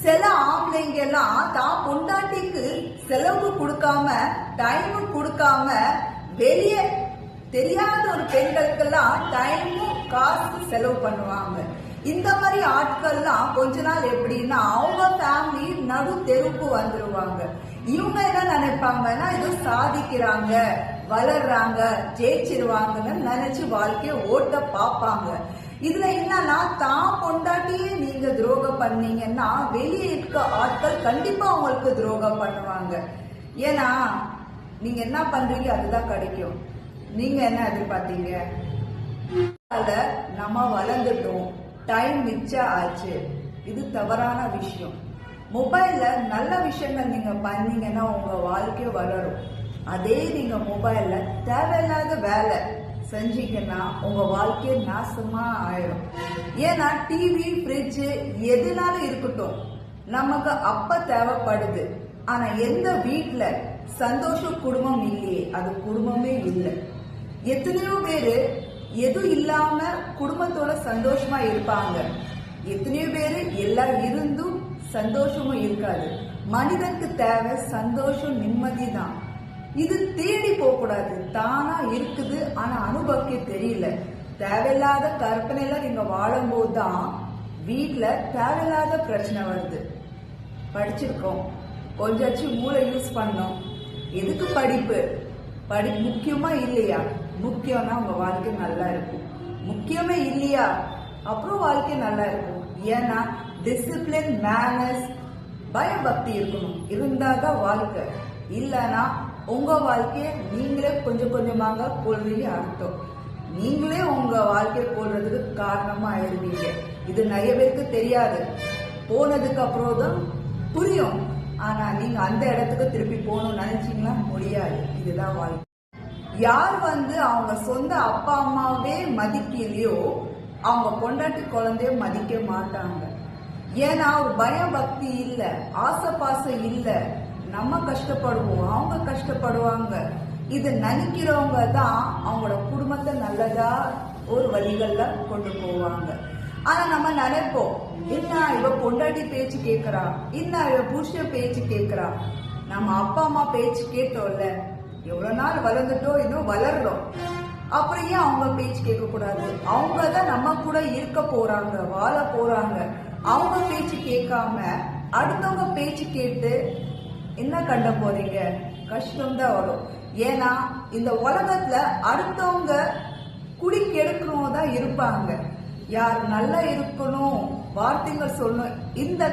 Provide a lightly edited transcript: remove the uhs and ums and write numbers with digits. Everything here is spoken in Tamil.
சில ஆம்பளைங்க எல்லாம் தான் பொண்டாட்டிக்கு செலவு கொடுக்காம டைம் கொடுக்காம வெளியே தெரியாத ஒரு பெண்களுக்கெல்லாம் டைமும் காசு செலவு பண்ணுவாங்க. இந்த மாதிரி ஆட்கள்லாம் கொஞ்ச நாள் எப்படின்னா அவங்க ஃபேமிலி நடு தெருவுக்கு வந்துருவாங்க. இவங்க என்ன நினைப்பாங்கன்னா ஏதோ சாதிக்கிறாங்க, வளர்றாங்க, ஜெயிச்சிருவாங்கன்னு நினைச்சு வாழ்க்கைய ஓட்ட பாப்பாங்க. இதுல என்னன்னா தான் பொண்டாட்டியே நீங்க துரோகம் பண்ணீங்கன்னா வெளியே இருக்க ஆட்கள் கண்டிப்பா உங்களுக்கு துரோகம் பண்ணுவாங்க. ஏன்னா நீங்க என்ன பண்றீங்க அதுதான் கிடைக்கும். நீங்க என்ன எதிர்பார்த்தீங்க? நம்ம வளர்ந்துட்டோம், டைம் மிச்சம் ஆச்சு. இது தவறான விஷயம். மொபைல்ல நல்ல விஷயங்கள் நீங்க பண்ணீங்கன்னா உங்க வாழ்க்கை வளரும். அதே நீங்க மொபைல்ல தேவையில்லாத வேலை செஞ்சீங்கன்னா உங்க வாழ்க்கைய நாசமா ஆயிடும். ஏன்னா டிவி, ஃப்ரிட்ஜ் எதுனாலும் இருக்கட்டும் நமக்கு அப்ப தேவைப்படுது. ஆனா எந்த வீட்டுல சந்தோஷ குடும்பம் இல்லையே, அது குடும்பமே இல்லை. எத்தனையோ பேரு எதுவும் இல்லாம குடும்பத்தோட சந்தோஷமா இருப்பாங்க. எத்தனையோ பேரு எல்லாம் இருந்தும் சந்தோஷமும் இருக்காது. மனிதனுக்கு தேவை சந்தோஷம், நிம்மதி தான். இது தேடி போக கூடாது, தானா இருக்குது. ஆனா அனுபவிக்க தெரியல. தேவையில்லாத கற்பனையில நீங்க வாழும் போதுதான் வீட்டுல தேவையில்லாத பிரச்சனை வருது. படிச்சிருக்கோம், கொஞ்சம் மூளை யூஸ் பண்ணோம். எதுக்கு படிப்பு முக்கியமா இல்லையா? முக்கியம்னா உங்க வாழ்க்கை நல்லா இருக்கும். முக்கியமே இல்லையா அப்புறம் வாழ்க்கை நல்லா இருக்கும். ஏன்னா டிசிப்ளின், மேனர்ஸ், பயபக்தி இருக்கணும். இருந்தாதான் வாழ்க்கை. இல்லைன்னா உங்க வாழ்க்கைய நீங்களே கொஞ்சம் கொஞ்சமாக கொள்றீங்க அர்த்தம். நீங்களே உங்க வாழ்க்கைய கொள்றதுக்கு காரணமா ஆயிருவீங்க. இது நிறைய பேருக்கு தெரியாது. போனதுக்கு அப்புறம் தான் புரியும். ஆனா நீங்க அந்த இடத்துக்கு திருப்பி போகணும்னு நினைச்சீங்கன்னா முடியாது. இதுதான் வாழ்க்கை. யார் அவங்க சொந்த அப்பா அம்மாவே மதிக்கலையோ அவங்க பொண்டாட்டி குழந்தைய மதிக்க மாட்டாங்க. ஏன்னா ஒரு பயபக்தி இல்ல, ஆசை பாசம் இல்ல. நம்ம கஷ்டப்படுவோம், அவங்க கஷ்டப்படுவாங்க. இது நினைக்கிறவங்க தான் அவங்களோட குடும்பத்தை நல்லதா ஒரு வழிகள்ல கொண்டு போவாங்க. ஆனா நம்ம நினைப்போம், என்ன இவ பொண்டாட்டி பேச்சு கேட்கறா, என்ன இவ புருஷன் பேச்சு கேட்கறா. நம்ம அப்பா அம்மா பேச்சு கேட்டோம்ல, எவ்வளவு நாள் வளர்ந்துட்டோம், இன்னும் வளர்றோம். அப்புறம் ஏன் அவங்க பேச்சு கேட்க கூடாது? அவங்க தான் நம்ம கூட இருக்க போறாங்க, வாழ போறாங்க. அவங்க பேச்சு கேட்காம அடுத்தவங்க பேச்சு கேட்டு என்ன கண்ட போறீங்க? கஷ்டம்தான் வரும். ஏன்னா இந்த உலகத்துல அடுத்தவங்க குடி கெடுக்கிறவங்க தான் இருப்பாங்க. யார் நல்லா இருக்கணும், வார்த்தைகள் சொல்லணும், இந்த